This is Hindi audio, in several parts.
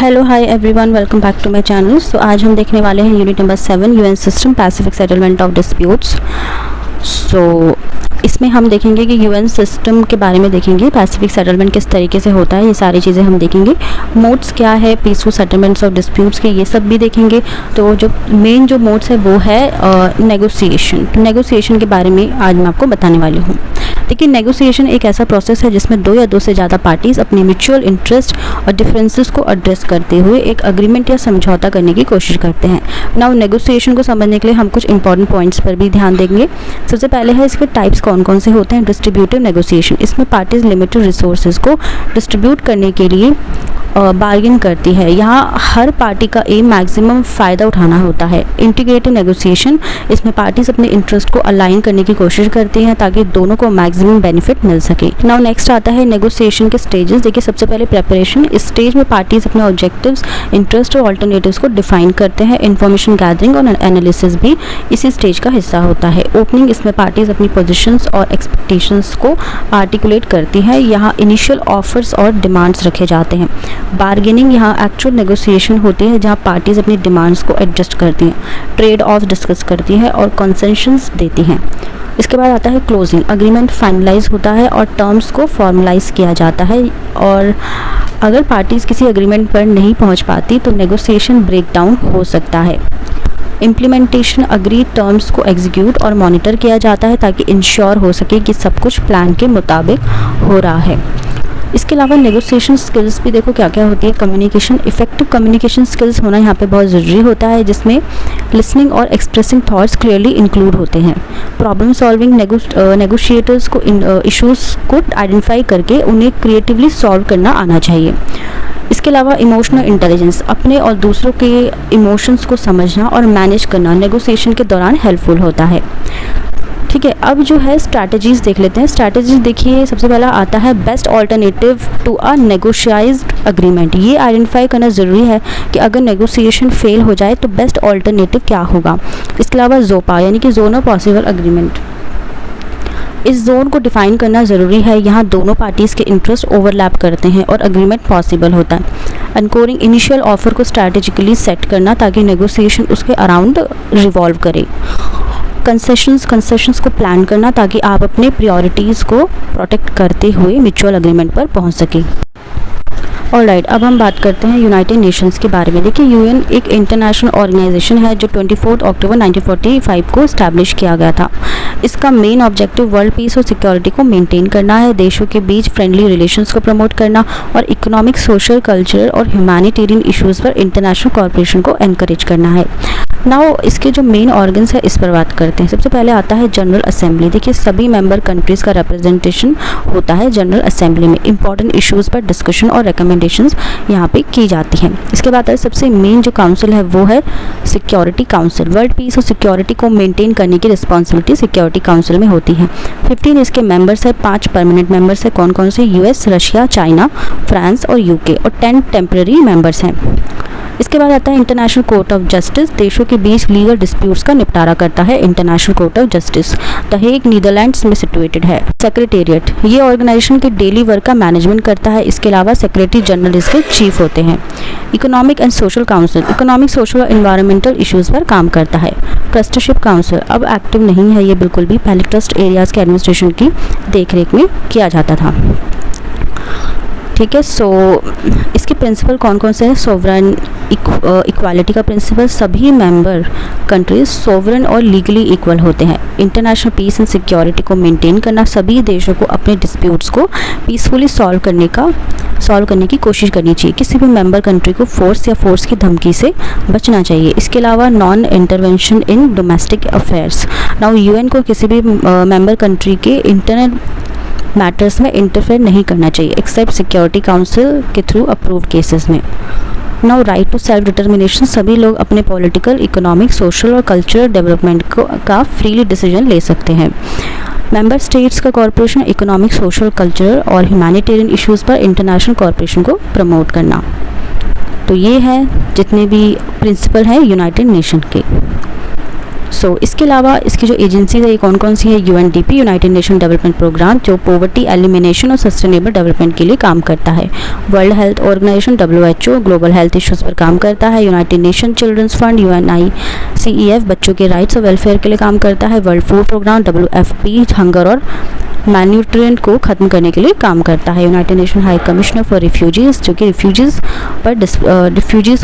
Hello hi everyone, welcome back to my channel. So आज हम देखने वाले हैं unit number 7 UN system pacific settlement of disputes. So इसमें हम देखेंगे कि यूएन सिस्टम के बारे में देखेंगे, पैसिफिक सेटलमेंट किस तरीके से होता है, ये सारी चीज़ें हम देखेंगे। मोड्स क्या है पीसफुल सेटलमेंट्स ऑफ डिस्प्यूट्स के, ये सब भी देखेंगे। तो जो मेन जो मोड्स है वो है नेगोशिएशन। नेगोशिएशन के बारे में आज मैं आपको बताने वाली हूँ। देखिए, नेगोशिएशन एक ऐसा प्रोसेस है जिसमें दो या दो से ज़्यादा पार्टीज़ अपनी म्यूचुअल इंटरेस्ट और डिफरेंसेस को एड्रेस करते हुए एक अग्रीमेंट या समझौता करने की कोशिश करते हैं। नाउ नेगोशिएशन को समझने के लिए हम कुछ इंपॉर्टेंट पॉइंट्स पर भी ध्यान देंगे। सबसे पहले है इसके टाइप्स कौन कौन से होते हैं। डिस्ट्रीब्यूटिव नेगोशिएशन, इसमें पार्टीज लिमिटेड रिसोर्सेज को डिस्ट्रीब्यूट करने के लिए बार्गेन करती है। यहाँ हर पार्टी का एम मैक्सिमम फ़ायदा उठाना होता है। इंटीग्रेटेड नेगोशिएशन, इसमें पार्टीज अपने इंटरेस्ट को अलाइन करने की कोशिश करती हैं ताकि दोनों को मैक्सिमम बेनिफिट मिल सके। नाउ नेक्स्ट आता है नेगोशिएशन के स्टेजेस। देखिए, सबसे पहले प्रेपरेशन। इस स्टेज में पार्टीज अपने ऑब्जेक्टिव्स, इंटरेस्ट और ऑल्टरनेटिव्स को डिफाइन करते हैं। इन्फॉर्मेशन गैदरिंग और एनालिसिस भी इसी स्टेज का हिस्सा होता है। ओपनिंग, इसमें पार्टीज अपनी पोजिशंस और एक्सपेक्टेशंस को आर्टिकुलेट करती है। यहाँ इनिशियल ऑफर्स और डिमांड्स रखे जाते हैं। बार्गेनिंग, यहाँ एक्चुअल नेगोशिएशन होती है जहाँ पार्टीज अपनी डिमांड्स को एडजस्ट करती हैं, ट्रेड ऑफ डिस्कस करती है और कंसेशंस देती हैं। इसके बाद आता है क्लोजिंग। अग्रीमेंट फाइनलाइज होता है और टर्म्स को फॉर्मलाइज किया जाता है, और अगर पार्टीज किसी अग्रीमेंट पर नहीं पहुंच पाती तो नेगोशिएशन ब्रेकडाउन हो सकता है। इम्प्लीमेंटेशन, अग्री टर्म्स को एग्जीक्यूट और मॉनिटर किया जाता है ताकि इंश्योर हो सके कि सब कुछ प्लान के मुताबिक हो रहा है। इसके अलावा नेगोशिएशन स्किल्स भी देखो क्या क्या होती है। कम्युनिकेशन, इफेक्टिव कम्युनिकेशन स्किल्स होना यहाँ पे बहुत ज़रूरी होता है, जिसमें लिसनिंग और एक्सप्रेसिंग थॉट्स क्लियरली इंक्लूड होते हैं। प्रॉब्लम सॉल्विंग, नेगोशिएटर्स को इश्यूज़ को आइडेंटिफाई करके उन्हें क्रिएटिवली सॉल्व करना आना चाहिए। इसके अलावा इमोशनल इंटेलिजेंस, अपने और दूसरों के इमोशंस को समझना और मैनेज करना नेगोशिएशन के दौरान हेल्पफुल होता है। ठीक है, अब जो है स्ट्रैटेजीज़ देख लेते हैं। स्ट्रैटेजीज देखिए, सबसे पहला आता है best alternative to a negotiated agreement. ये आइडेंटिफाई करना ज़रूरी है कि अगर नेगोशिएशन फेल हो जाए तो बेस्ट ऑल्टरनेटिव क्या होगा। इसके अलावा जोपा यानी कि जोन ऑफ पॉसिबल अग्रीमेंट, इस जोन को डिफाइन करना ज़रूरी है। यहाँ दोनों पार्टीज़ के इंटरेस्ट ओवरलैप करते हैं और अग्रीमेंट पॉसिबल होता है। अनकोरिंग, इनिशियल ऑफर को स्ट्रैटेजिकली सेट करना ताकि नेगोशिएशन उसके अराउंड रिवॉल्व करे। कंसेशंस को प्लान करना ताकि आप अपने प्रायोरिटीज़ को प्रोटेक्ट करते हुए म्यूचुअल अग्रीमेंट पर पहुंच सकें। ऑलराइट, अब हम बात करते हैं यूनाइटेड नेशंस के बारे में। देखिए, यूएन एक इंटरनेशनल ऑर्गेनाइजेशन है जो 24 अक्टूबर 1945 को इस्टेब्लिश किया गया था। इसका मेन ऑब्जेक्टिव वर्ल्ड पीस और सिक्योरिटी को मेंटेन करना है, देशों के बीच फ्रेंडली रिलेशंस को प्रमोट करना और इकोनॉमिक, सोशल, कल्चरल और ह्यूमैनिटेरियन इश्यूज़ पर इंटरनेशनल कॉर्पोरेशन को एनकरेज करना है। नाउ इसके जो मेन ऑर्गन्स है इस पर बात करते हैं। सबसे पहले आता है जनरल असेंबली। देखिए, सभी मेंबर कंट्रीज़ का रिप्रेजेंटेशन होता है जनरल असेंबली में। इंपॉर्टेंट इश्यूज़ पर डिस्कशन और रिकमेंडेशंस यहाँ पे की जाती हैं। इसके बाद सबसे मेन जो काउंसिल है वो है सिक्योरिटी काउंसिल। वर्ल्ड पीस और सिक्योरिटी को मेंटेन करने की रिस्पॉन्सिबिलिटी सिक्योरिटी काउंसिल में होती है। 15 इसके मेंबर्स है, 5 परमानेंट मेंबर्स है। कौन कौन से? यूएस, रशिया, चाइना, फ्रांस और यूके, और 10 टेम्पररी मेंबर्स हैं। इसके बाद आता है इंटरनेशनल कोर्ट ऑफ जस्टिस। देशों के बीच लीगल डिस्प्यूट्स का निपटारा करता है international court of justice. The Hague Netherlands में सिचुएटेड है। सेक्रेटेरिएट, ये ऑर्गेनाइजेशन के डेली वर्क का मैनेजमेंट करता है। इसके अलावा सेक्रेटरी जनरल इसके चीफ होते हैं। Economic and social council, economic, social और एनवायरमेंटल इश्यूज़ पर काम करता है। ट्रस्टशिप काउंसिल अब एक्टिव नहीं है ये बिल्कुल भी, पहले ट्रस्ट एरियाज़ के एडमिनिस्ट्रेशन की देखरेख में किया जाता था। ठीक है, सो इसके प्रिंसिपल कौन कौन से हैं? सोवरेन इक्वालिटी का प्रिंसिपल, सभी मेंबर कंट्रीज सोवरेन और लीगली इक्वल होते हैं। इंटरनेशनल पीस एंड सिक्योरिटी को मेंटेन करना, सभी देशों को अपने डिस्प्यूट्स को पीसफुली सॉल्व करने की कोशिश करनी चाहिए। किसी भी मेंबर कंट्री को फोर्स या फोर्स की धमकी से बचना चाहिए। इसके अलावा non intervention in domestic affairs. Now UN को किसी भी मेंबर कंट्री के इंटरनल मैटर्स में इंटरफेयर नहीं करना चाहिए एक्सेप्ट सिक्योरिटी काउंसिल के थ्रू अप्रूव्ड केसेस में। Now right to self determination, सभी लोग अपने पॉलिटिकल, इकोनॉमिक, सोशल और कल्चरल डेवलपमेंट का फ्रीली डिसीजन ले सकते हैं। मेंबर स्टेट्स का कॉर्पोरेशन इकोनॉमिक, सोशल, कल्चरल और ह्यूमैनिटेरियन इश्यूज़ पर इंटरनेशनल कॉर्पोरेशन को प्रमोट करना। तो ये है जितने भी प्रिंसिपल हैं यूनाइटेड नेशन के। सो इसके अलावा इसकी जो एजेंसीज है ये कौन कौन सी है, UNDP, United Nation development programme, जो पॉवर्टी एलिमिनेशन और सस्टेनेबल डेवलपमेंट के लिए काम करता है। World health organisation WHO global health issues पर काम करता है। United Nation children's fund UNICEF बच्चों के राइट्स और वेलफेयर के लिए काम करता है। World food programme WFP hunger और मैन्यूट्रिएंट को ख़त्म करने के लिए काम करता है। United nation high commissioner for refugees जो कि रिफ्यूजीज़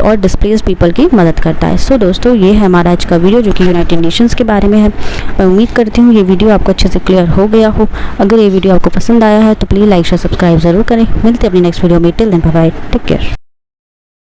और डिस्प्लेस्ड पीपल की मदद करता है। सो दोस्तों ये है हमारा आज का वीडियो जो कि यूनाइटेड नेशंस के बारे में है। मैं उम्मीद करती हूँ ये वीडियो आपको अच्छे से क्लियर हो गया हो। अगर ये वीडियो आपको पसंद आया है तो प्लीज़ लाइक शेयर सब्सक्राइब ज़रूर करें। मिलते हैं अपनी नेक्स्ट वीडियो में। Till then bye bye, take care.